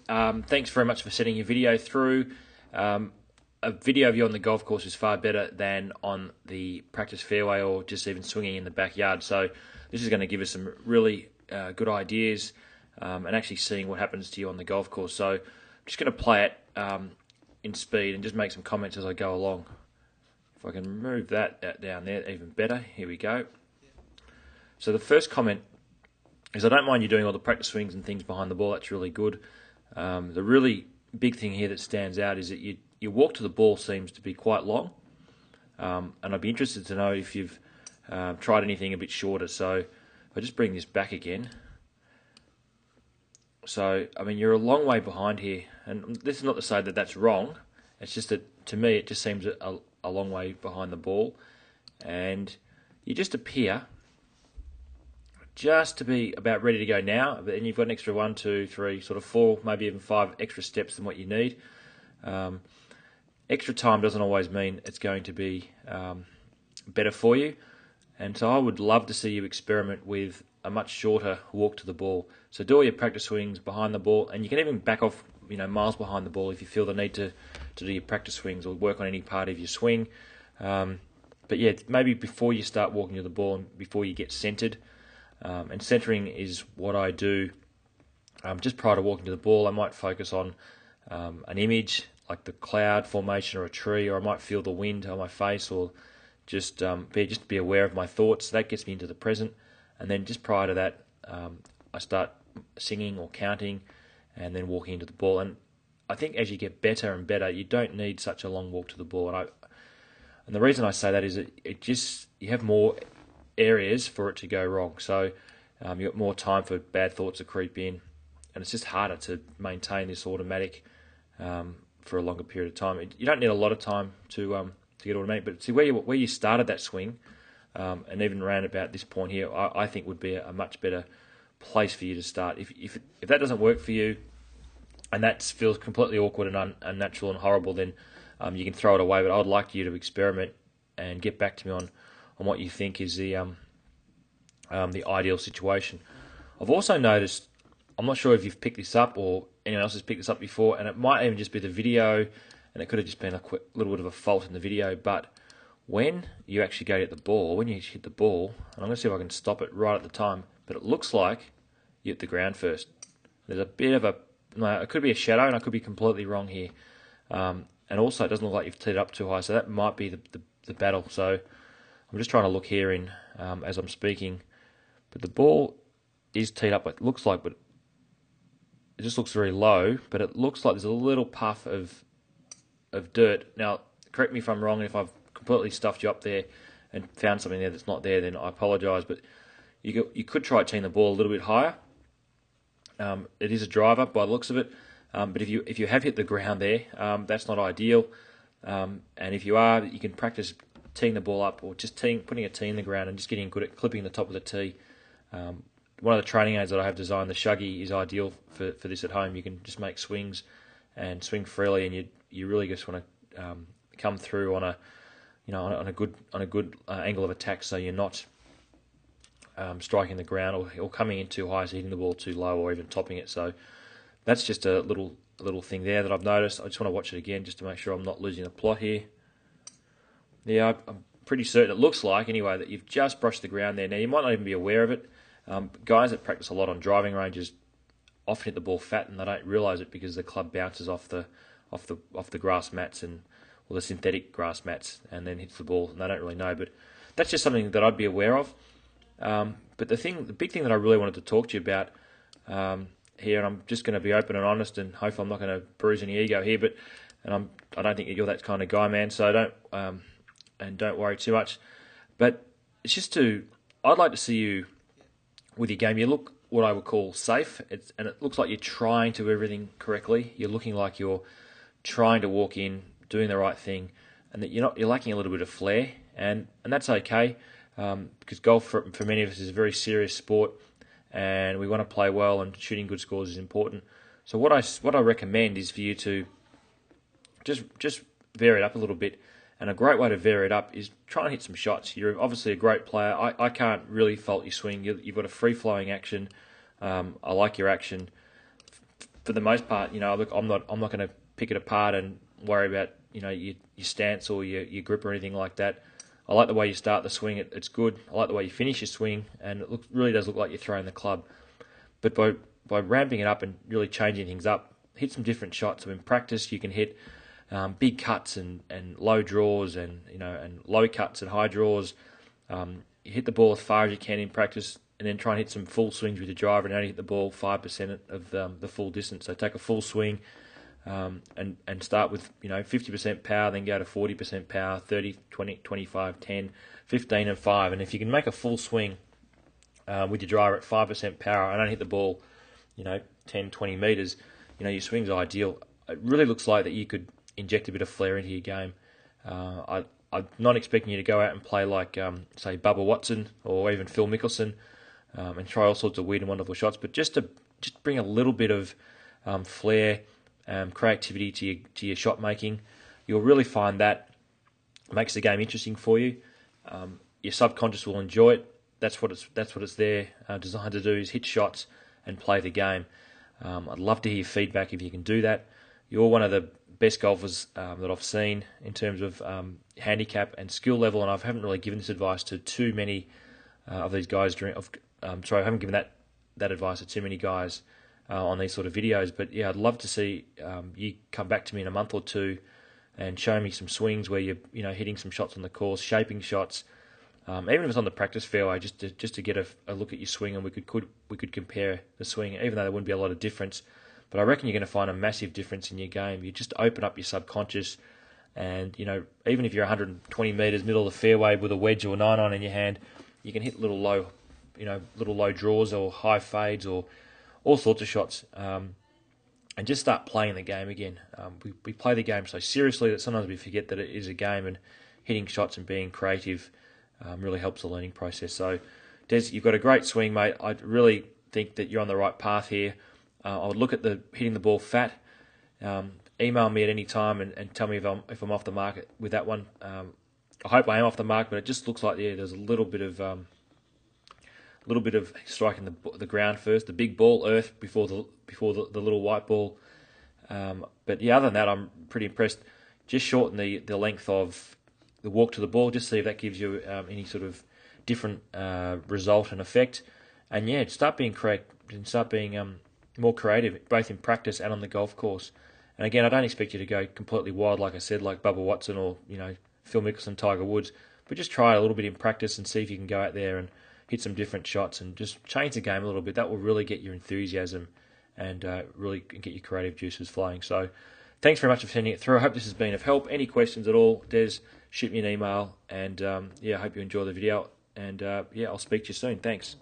Thanks very much for sending your video through. A video of you on the golf course is far better than on the practice fairway or just even swinging in the backyard. So this is going to give us some really good ideas and actually seeing what happens to you on the golf course. So I'm just going to play it in speed and just make some comments as I go along. If I can move that down there, even better. Here we go. So the first comment is, I don't mind you doing all the practice swings and things behind the ball. That's really good. The really big thing here that stands out is that your walk to the ball seems to be quite long. And I'd be interested to know if you've tried anything a bit shorter. So if I just bring this back again. So, I mean, you're a long way behind here. And this is not to say that that's wrong. It's just that, to me, it just seems a long way behind the ball. And you just appear just to be about ready to go now, but then you've got an extra 1, 2, 3, sort of 4, maybe even 5 extra steps than what you need. Extra time doesn't always mean it's going to be better for you, and so I would love to see you experiment with a much shorter walk to the ball. So do all your practice swings behind the ball, and you can even back off, miles behind the ball if you feel the need to do your practice swings or work on any part of your swing. But yeah, maybe before you start walking to the ball and before you get centered. And centering is what I do just prior to walking to the ball. I might focus on an image like the cloud formation or a tree, or I might feel the wind on my face, or just be aware of my thoughts. So that gets me into the present. And then just prior to that, I start singing or counting and then walking into the ball. And I think as you get better and better, you don't need such a long walk to the ball. And the reason I say that is that you have more areas for it to go wrong. So you've got more time for bad thoughts to creep in, and it's just harder to maintain this automatic for a longer period of time. You don't need a lot of time to get automatic, but see where you started that swing, and even around about this point here, I think would be a much better place for you to start. If that doesn't work for you, and that feels completely awkward and unnatural and horrible, then you can throw it away. But I would like you to experiment and get back to me on what you think is the ideal situation. I've also noticed, I'm not sure if you've picked this up or anyone else has picked this up before, and it might even just be the video, and it could have just been a quick little bit of a fault in the video, but when you actually go to hit the ball, when you hit the ball, and I'm going to see if I can stop it right at the time, but it looks like you hit the ground first. There's a bit of it could be a shadow, and I could be completely wrong here. And also it doesn't look like you've teed it up too high, so that might be the battle. So I'm just trying to look here as I'm speaking, but the ball is teed up. It looks like, but it just looks very low. But it looks like there's a little puff of dirt. Now, correct me if I'm wrong. If I've completely stuffed you up there and found something there that's not there, then I apologise. But you could try teeing the ball a little bit higher. It is a driver by the looks of it, but if you have hit the ground there, that's not ideal. And if you are, you can practice teeing the ball up, or just putting a tee in the ground and just getting good at clipping the top of the tee. One of the training aids that I have designed, the Shuggy, is ideal for this at home. You can just make swings and swing freely, and you really just want to come through on a good angle of attack, so you're not striking the ground or coming in too high, so hitting the ball too low, or even topping it. So that's just a little thing there that I've noticed. I just want to watch it again just to make sure I'm not losing the plot here. Yeah, I'm pretty certain, it looks like anyway, that you've just brushed the ground there. Now, you might not even be aware of it. Guys that practice a lot on driving ranges often hit the ball fat, and they don't realise it because the club bounces off the grass mats or the synthetic grass mats, and then hits the ball, and they don't really know. But that's just something that I'd be aware of. But the big thing that I really wanted to talk to you about here, and I'm just going to be open and honest, and hopefully I'm not going to bruise any ego here, I don't think you're that kind of guy, man. So don't worry too much. But it's just I'd like to see you with your game. You look what I would call safe, and it looks like you're trying to do everything correctly. You're looking like you're trying to walk in, doing the right thing, and that you're lacking a little bit of flair, and that's okay, because golf for many of us is a very serious sport, and we want to play well, and shooting good scores is important. So what I recommend is for you to just vary it up a little bit. And a great way to vary it up is try and hit some shots. You're obviously a great player. I can't really fault your swing. You've got a free-flowing action. I like your action. for the most part, look, I'm not going to pick it apart and worry about your stance or your grip or anything like that. I like the way you start the swing; it's good. I like the way you finish your swing, and it really does look like you're throwing the club. But by ramping it up and really changing things up, hit some different shots. So in practice, you can hit big cuts and low draws, and low cuts and high draws. You hit the ball as far as you can in practice, and then try and hit some full swings with your driver and only hit the ball 5% of the full distance. So take a full swing and start with 50% power, then go to 40% power, 30, 20, 25, 10, 15 and 5. And if you can make a full swing with your driver at 5% power and only hit the ball 10, 20 metres, your swing's ideal. It really looks like that you could inject a bit of flair into your game. I'm not expecting you to go out and play like, say, Bubba Watson or even Phil Mickelson and try all sorts of weird and wonderful shots, but just bring a little bit of flair, creativity to your shot making. You'll really find that makes the game interesting for you. Your subconscious will enjoy it. That's what it's there designed to do, is hit shots and play the game. I'd love to hear your feedback if you can do that. You're one of the best golfers that I've seen in terms of handicap and skill level, and I haven't really given this advice to too many of these guys I haven't given that advice to too many guys on these sort of videos. But yeah, I'd love to see you come back to me in a month or two and show me some swings where you're hitting some shots on the course, shaping shots, even if it's on the practice fairway, just to get a look at your swing, and we could compare the swing, even though there wouldn't be a lot of difference. But I reckon you're going to find a massive difference in your game. You just open up your subconscious, and even if you're 120 metres middle of the fairway with a wedge or 9-iron in your hand, you can hit little low draws or high fades or all sorts of shots, and just start playing the game again. We play the game so seriously that sometimes we forget that it is a game, and hitting shots and being creative really helps the learning process. So, Des, you've got a great swing, mate. I really think that you're on the right path here. I would look at hitting the ball fat. Email me at any time and tell me if I'm off the market with that one. I hope I am off the mark, but it just looks like there's a little bit of striking the ground first, the big ball, earth before the little white ball. But yeah, other than that, I'm pretty impressed. Just shorten the length of the walk to the ball. Just see if that gives you any sort of different result and effect. And yeah, start being more creative, both in practice and on the golf course. And again, I don't expect you to go completely wild, like I said, like Bubba Watson or Phil Mickelson, Tiger Woods, but just try a little bit in practice and see if you can go out there and hit some different shots and just change the game a little bit. That will really get your enthusiasm and really get your creative juices flowing. So thanks very much for sending it through. I hope this has been of help. Any questions at all, Des, shoot me an email. And I hope you enjoy the video. And I'll speak to you soon. Thanks.